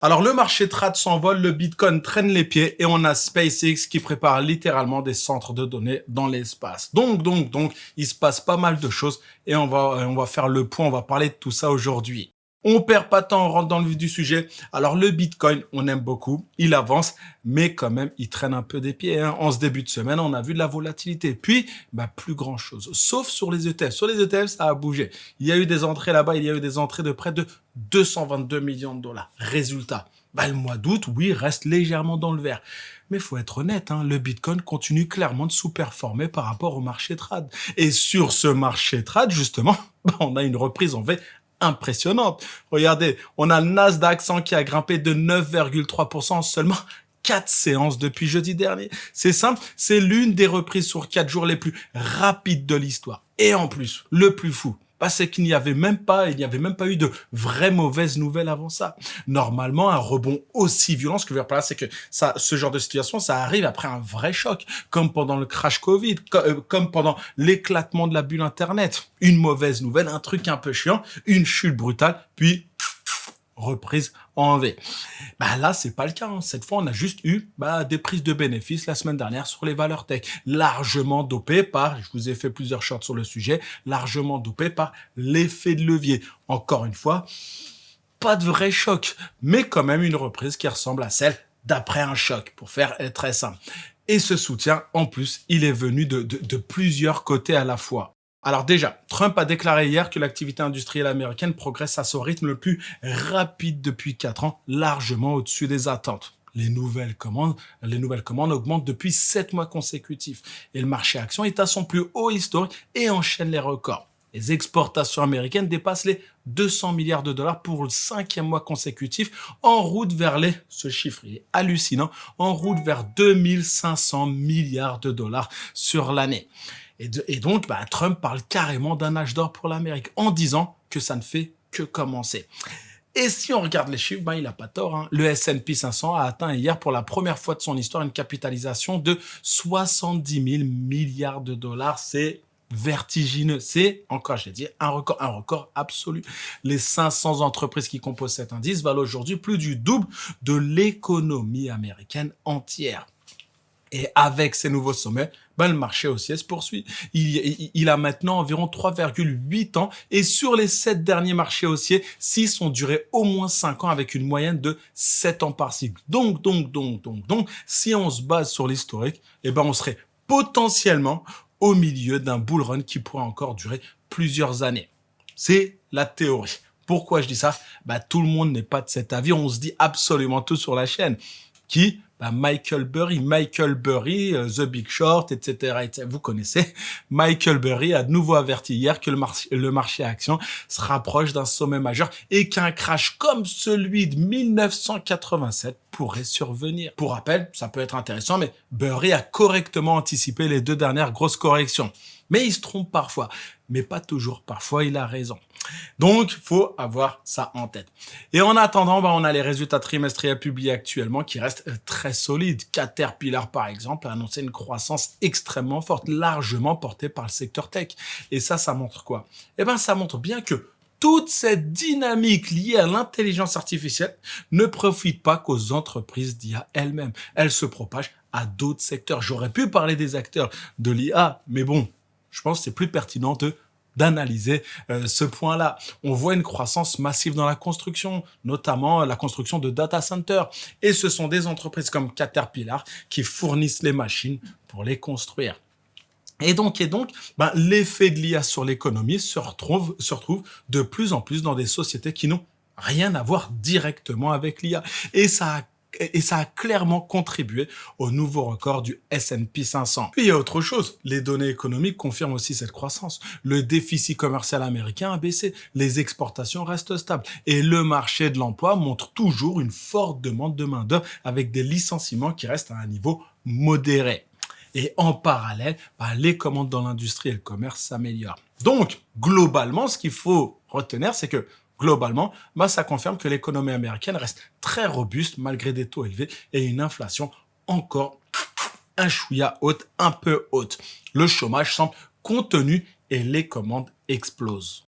Alors le marché trad s'envole, le Bitcoin traîne les pieds et on a SpaceX qui prépare littéralement des centres de données dans l'espace. Donc, il se passe pas mal de choses et on va faire le point, on va parler de tout ça aujourd'hui. On perd pas de temps, on rentre dans le vif du sujet. Alors le Bitcoin, on aime beaucoup, il avance, mais quand même, il traîne un peu des pieds. En ce début de semaine, on a vu de la volatilité. Puis, plus grand chose, sauf sur les ETF. Sur les ETF, ça a bougé. Il y a eu des entrées là-bas, il y a eu des entrées de près de 222 millions de dollars. Résultat, le mois d'août, oui, reste légèrement dans le vert. Mais faut être honnête, le Bitcoin continue clairement de sous-performer par rapport au marché trad. Et sur ce marché trad, justement, on a une reprise en V impressionnante. Regardez, on a le Nasdaq 100 qui a grimpé de 9,3% en seulement 4 séances depuis jeudi dernier. C'est simple, c'est l'une des reprises sur 4 jours les plus rapides de l'histoire. Et en plus, le plus fou, c'est qu'il n'y avait même pas eu de vraies mauvaises nouvelles avant ça. Normalement, un rebond aussi violent, ce que je veux dire par là, c'est que ce genre de situation, ça arrive après un vrai choc, comme pendant le crash Covid, comme pendant l'éclatement de la bulle Internet. Une mauvaise nouvelle, un truc un peu chiant, une chute brutale, puis reprise en V. Là, c'est pas le cas. Cette fois, on a juste eu des prises de bénéfices la semaine dernière sur les valeurs tech, largement dopées par, je vous ai fait plusieurs shorts sur le sujet, largement dopées par l'effet de levier. Encore une fois, pas de vrai choc, mais quand même une reprise qui ressemble à celle d'après un choc, pour faire très simple. Et ce soutien, en plus, il est venu de plusieurs côtés à la fois. Alors déjà, Trump a déclaré hier que l'activité industrielle américaine progresse à son rythme le plus rapide depuis 4 ans, largement au-dessus des attentes. Les nouvelles commandes augmentent depuis 7 mois consécutifs et le marché action est à son plus haut historique et enchaîne les records. Les exportations américaines dépassent les 200 milliards de dollars pour le 5e mois consécutif, en route vers ce chiffre il est hallucinant, en route vers 2500 milliards de dollars sur l'année. Et donc, Trump parle carrément d'un âge d'or pour l'Amérique en disant que ça ne fait que commencer. Et si on regarde les chiffres, il n'a pas tort. Le S&P 500 a atteint hier pour la première fois de son histoire une capitalisation de 70 000 milliards de dollars. C'est vertigineux. C'est, encore je l'ai dit, un record absolu. Les 500 entreprises qui composent cet indice valent aujourd'hui plus du double de l'économie américaine entière. Et avec ces nouveaux sommets, le marché haussier se poursuit. Il a maintenant environ 3,8 ans et sur les 7 derniers marchés haussiers, 6 ont duré au moins 5 ans avec une moyenne de 7 ans par cycle. Donc, si on se base sur l'historique, on serait potentiellement au milieu d'un bull run qui pourrait encore durer plusieurs années. C'est la théorie. Pourquoi je dis ça? Tout le monde n'est pas de cet avis. On se dit absolument tout sur la chaîne. Qui? Michael Burry, The Big Short, etc. Vous connaissez. Michael Burry a de nouveau averti hier que le marché action se rapproche d'un sommet majeur et qu'un crash comme celui de 1987 pourrait survenir. Pour rappel, ça peut être intéressant, mais Burry a correctement anticipé les 2 dernières grosses corrections. Mais il se trompe parfois, mais pas toujours. Parfois, il a raison. Donc, faut avoir ça en tête. Et en attendant, on a les résultats trimestriels publiés actuellement qui restent très solides. Caterpillar, par exemple, a annoncé une croissance extrêmement forte, largement portée par le secteur tech. Et ça montre quoi? Ça montre bien que toute cette dynamique liée à l'intelligence artificielle ne profite pas qu'aux entreprises d'IA elles-mêmes. Elle se propage à d'autres secteurs. J'aurais pu parler des acteurs de l'IA, mais bon, je pense que c'est plus pertinent d'analyser ce point-là. On voit une croissance massive dans la construction, notamment la construction de data centers. Et ce sont des entreprises comme Caterpillar qui fournissent les machines pour les construire. Et donc, l'effet de l'IA sur l'économie se retrouve de plus en plus dans des sociétés qui n'ont rien à voir directement avec l'IA. Et ça a clairement contribué au nouveau record du S&P 500. Puis il y a autre chose. Les données économiques confirment aussi cette croissance. Le déficit commercial américain a baissé. Les exportations restent stables. Et le marché de l'emploi montre toujours une forte demande de main-d'œuvre avec des licenciements qui restent à un niveau modéré. Et en parallèle, les commandes dans l'industrie et le commerce s'améliorent. Donc, globalement, ce qu'il faut retenir, c'est que globalement, ça confirme que l'économie américaine reste très robuste malgré des taux élevés et une inflation encore un chouïa haute, un peu haute. Le chômage semble contenu et les commandes explosent.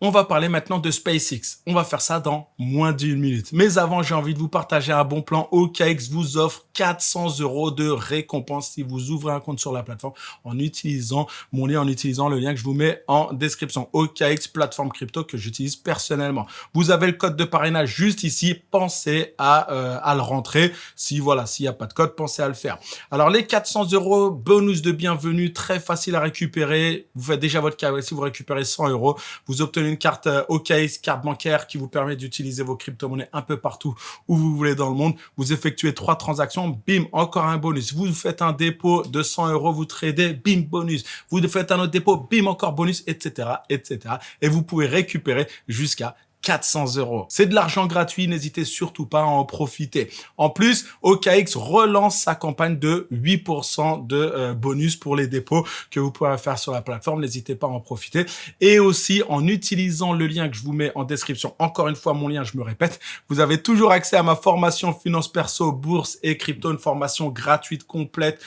on va parler maintenant de SpaceX. On va faire ça dans moins d'1 minute. Mais avant, j'ai envie de vous partager un bon plan. OKX vous offre 400 € de récompense si vous ouvrez un compte sur la plateforme en utilisant mon lien, en utilisant le lien que je vous mets en description. OKX, plateforme crypto que j'utilise personnellement. Vous avez le code de parrainage juste ici. Pensez à le rentrer. Si voilà, s'il n'y a pas de code, pensez à le faire. Alors, les 400 € bonus de bienvenue, très facile à récupérer. Vous faites déjà votre KYC, vous récupérez 100 €. Vous obtenez une carte OKX, carte bancaire qui vous permet d'utiliser vos crypto-monnaies un peu partout où vous voulez dans le monde. Vous effectuez 3 transactions, bim, encore un bonus. Vous faites un dépôt de 100 €, vous tradez, bim, bonus. Vous faites un autre dépôt, bim, encore bonus, etc., etc. Et vous pouvez récupérer jusqu'à 400 €. C'est de l'argent gratuit, n'hésitez surtout pas à en profiter. En plus, OKX relance sa campagne de 8% de bonus pour les dépôts que vous pouvez faire sur la plateforme. N'hésitez pas à en profiter. Et aussi, en utilisant le lien que je vous mets en description, encore une fois, mon lien, je me répète, vous avez toujours accès à ma formation finance perso, bourse et crypto, une formation gratuite, complète,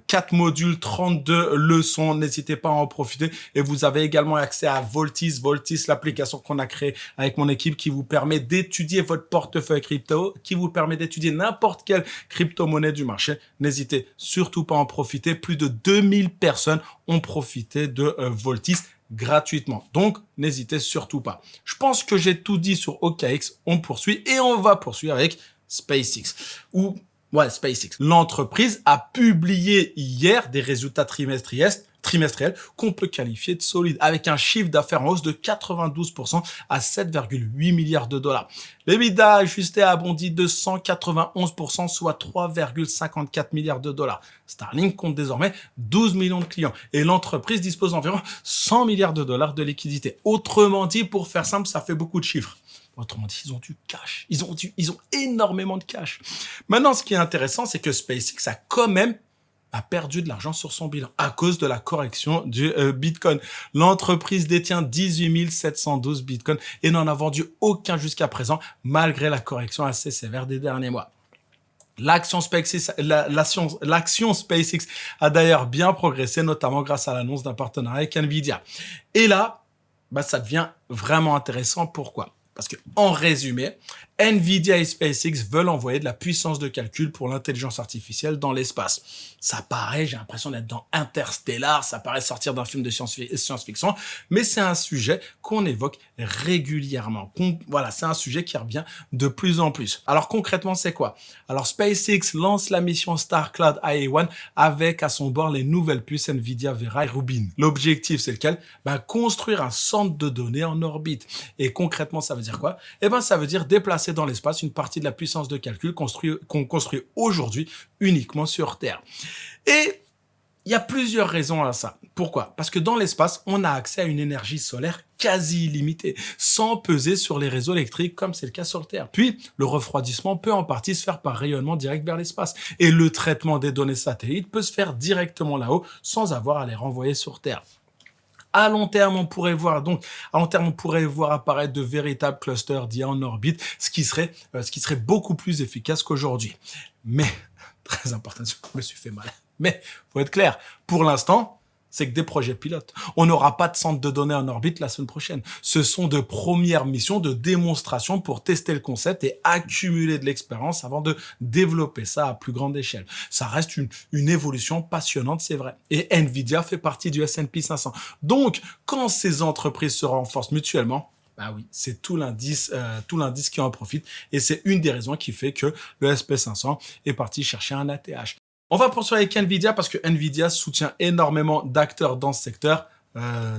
4 modules, 32 leçons. N'hésitez pas à en profiter. Et vous avez également accès à Voltis. Voltis, l'application qu'on a créée avec mon équipe qui vous permet d'étudier votre portefeuille crypto, qui vous permet d'étudier n'importe quelle crypto-monnaie du marché. N'hésitez surtout pas à en profiter. Plus de 2000 personnes ont profité de Voltis gratuitement. Donc, n'hésitez surtout pas. Je pense que j'ai tout dit sur OKX. On poursuit et on va poursuivre avec SpaceX. SpaceX. L'entreprise a publié hier des résultats trimestriels qu'on peut qualifier de solides, avec un chiffre d'affaires en hausse de 92% à 7,8 milliards de dollars. L'EBITDA ajusté a bondi de 191%, soit 3,54 milliards de dollars. Starlink compte désormais 12 millions de clients et l'entreprise dispose d'environ 100 milliards de dollars de liquidités. Autrement dit, pour faire simple, ça fait beaucoup de chiffres. Autrement dit, ils ont du cash. Ils ont énormément de cash. Maintenant, ce qui est intéressant, c'est que SpaceX a quand même perdu de l'argent sur son bilan à cause de la correction du Bitcoin. L'entreprise détient 18 712 Bitcoins et n'en a vendu aucun jusqu'à présent, malgré la correction assez sévère des derniers mois. L'action SpaceX a d'ailleurs bien progressé, notamment grâce à l'annonce d'un partenariat avec Nvidia. Et là, ça devient vraiment intéressant. Pourquoi ? Parce que, en résumé, Nvidia et SpaceX veulent envoyer de la puissance de calcul pour l'intelligence artificielle dans l'espace. Ça paraît, j'ai l'impression d'être dans Interstellar, ça paraît sortir d'un film de science-fiction, mais c'est un sujet qu'on évoque régulièrement. Voilà, c'est un sujet qui revient de plus en plus. Alors concrètement, c'est quoi? Alors SpaceX lance la mission StarCloud IA-1 avec à son bord les nouvelles puces Nvidia Vera et Rubin. L'objectif, c'est lequel? Construire un centre de données en orbite. Et concrètement, ça veut dire quoi? Ça veut dire déplacer dans l'espace une partie de la puissance de calcul qu'on construit aujourd'hui uniquement sur Terre. Et il y a plusieurs raisons à ça. Pourquoi? Parce que dans l'espace, on a accès à une énergie solaire quasi illimitée, sans peser sur les réseaux électriques comme c'est le cas sur Terre. Puis, le refroidissement peut en partie se faire par rayonnement direct vers l'espace. Et le traitement des données satellites peut se faire directement là-haut, sans avoir à les renvoyer sur Terre. À long terme, on pourrait voir apparaître de véritables clusters d'IA en orbite, ce qui serait beaucoup plus efficace qu'aujourd'hui. Mais, très important, je me suis fait mal. Mais, faut être clair, pour l'instant, c'est que des projets pilotes. On n'aura pas de centre de données en orbite la semaine prochaine. Ce sont de premières missions de démonstration pour tester le concept et accumuler de l'expérience avant de développer ça à plus grande échelle. Ça reste une évolution passionnante, c'est vrai. Et Nvidia fait partie du S&P 500. Donc, quand ces entreprises se renforcent mutuellement, oui, c'est tout l'indice qui en profite. Et c'est une des raisons qui fait que le S&P 500 est parti chercher un ATH. On va poursuivre avec Nvidia parce que Nvidia soutient énormément d'acteurs dans ce secteur,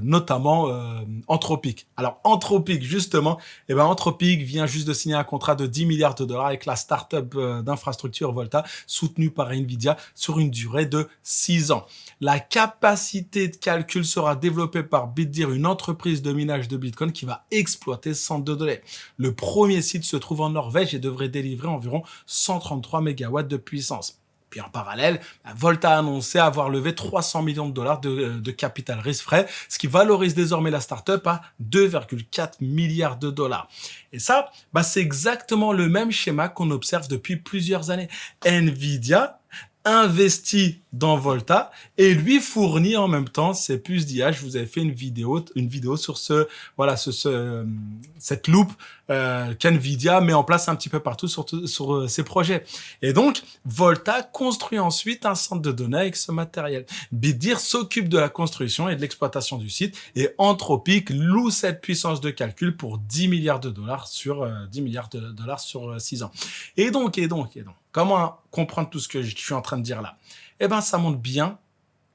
notamment Anthropic. Alors Anthropic, justement, Anthropic vient juste de signer un contrat de 10 milliards de dollars avec la start-up d'infrastructure Volta, soutenue par Nvidia sur une durée de 6 ans. La capacité de calcul sera développée par Bitdeer, une entreprise de minage de Bitcoin qui va exploiter ce centre de données. Le premier site se trouve en Norvège et devrait délivrer environ 133 MW de puissance. Puis en parallèle, Volta a annoncé avoir levé 300 millions de dollars de capital risque frais, ce qui valorise désormais la startup à 2,4 milliards de dollars. Et ça, c'est exactement le même schéma qu'on observe depuis plusieurs années. Nvidia investit dans Volta et lui fournit en même temps ses puces d'IA. Je vous avais fait une vidéo sur cette loupe qu'NVIDIA met en place un petit peu partout sur ses projets. Et donc, Volta construit ensuite un centre de données avec ce matériel. Bitdeer s'occupe de la construction et de l'exploitation du site et Anthropic loue cette puissance de calcul pour 10 milliards de dollars sur 6 ans. Et donc, comment comprendre tout ce que je suis en train de dire là? Eh ben, ça montre bien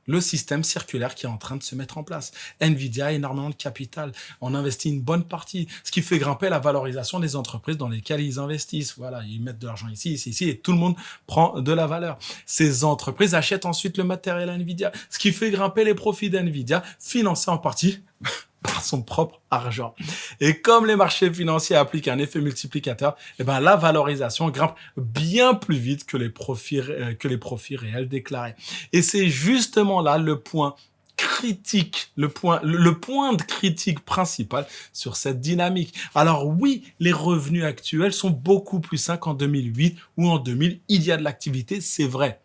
le système circulaire qui est en train de se mettre en place. NVIDIA a énormément de capital. On investit une bonne partie, ce qui fait grimper la valorisation des entreprises dans lesquelles ils investissent. Voilà, ils mettent de l'argent ici, et tout le monde prend de la valeur. Ces entreprises achètent ensuite le matériel à NVIDIA, ce qui fait grimper les profits d'NVIDIA, financés en partie par son propre argent. Et comme les marchés financiers appliquent un effet multiplicateur, eh ben la valorisation grimpe bien plus vite que les profits réels déclarés. Et c'est justement là le point critique, le point de critique principal sur cette dynamique. Alors oui, les revenus actuels sont beaucoup plus sains qu'en 2008 ou en 2000. Il y a de l'activité, c'est vrai.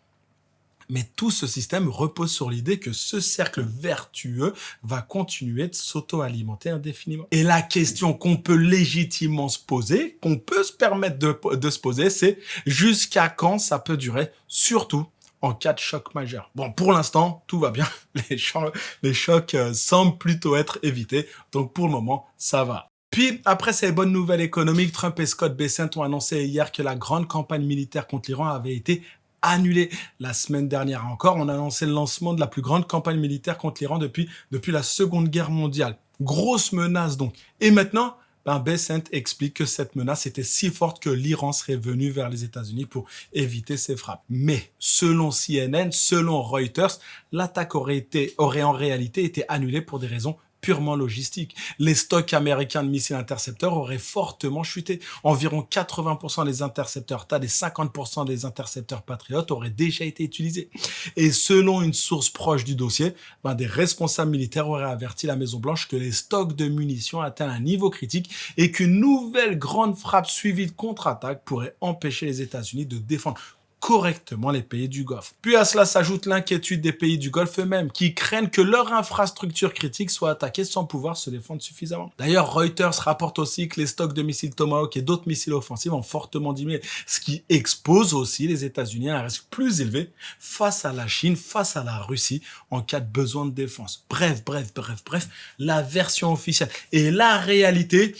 Mais tout ce système repose sur l'idée que ce cercle vertueux va continuer de s'auto-alimenter indéfiniment. Et la question qu'on peut légitimement se poser, qu'on peut se permettre de se poser, c'est jusqu'à quand ça peut durer, surtout en cas de choc majeur. Bon, pour l'instant, tout va bien. Les chocs semblent plutôt être évités. Donc pour le moment, ça va. Puis, après ces bonnes nouvelles économiques, Trump et Scott Bessent ont annoncé hier que la grande campagne militaire contre l'Iran avait été annulé. La semaine dernière encore, on a annoncé le lancement de la plus grande campagne militaire contre l'Iran depuis la Seconde Guerre mondiale. Grosse menace donc. Et maintenant, Bessent explique que cette menace était si forte que l'Iran serait venu vers les États-Unis pour éviter ces frappes. Mais selon CNN, selon Reuters, l'attaque aurait en réalité été annulée pour des raisons purement logistique. Les stocks américains de missiles intercepteurs auraient fortement chuté. Environ 80% des intercepteurs THAAD et 50% des intercepteurs Patriot auraient déjà été utilisés. Et selon une source proche du dossier, des responsables militaires auraient averti la Maison-Blanche que les stocks de munitions atteignent un niveau critique et qu'une nouvelle grande frappe suivie de contre-attaque pourrait empêcher les États-Unis de défendre correctement les pays du Golfe. Puis à cela s'ajoute l'inquiétude des pays du Golfe eux-mêmes, qui craignent que leur infrastructure critique soit attaquée sans pouvoir se défendre suffisamment. D'ailleurs, Reuters rapporte aussi que les stocks de missiles Tomahawk et d'autres missiles offensifs ont fortement diminué, ce qui expose aussi les États-Unis à un risque plus élevé face à la Chine, face à la Russie, en cas de besoin de défense. Bref, la version officielle. Et la réalité,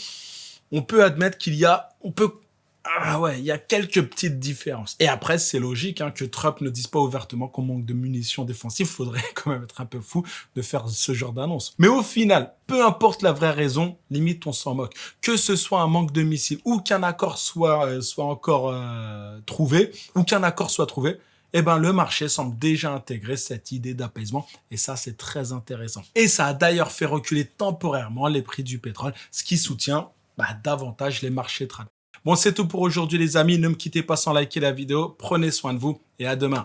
on peut admettre il y a quelques petites différences. Et après, c'est logique que Trump ne dise pas ouvertement qu'on manque de munitions défensives. Faudrait quand même être un peu fou de faire ce genre d'annonce. Mais au final, peu importe la vraie raison, limite on s'en moque. Que ce soit un manque de missiles ou qu'un accord soit trouvé, le marché semble déjà intégrer cette idée d'apaisement et ça, c'est très intéressant. Et ça a d'ailleurs fait reculer temporairement les prix du pétrole, ce qui soutient davantage les marchés traditionnels. Bon, c'est tout pour aujourd'hui les amis. Ne me quittez pas sans liker la vidéo. Prenez soin de vous et à demain.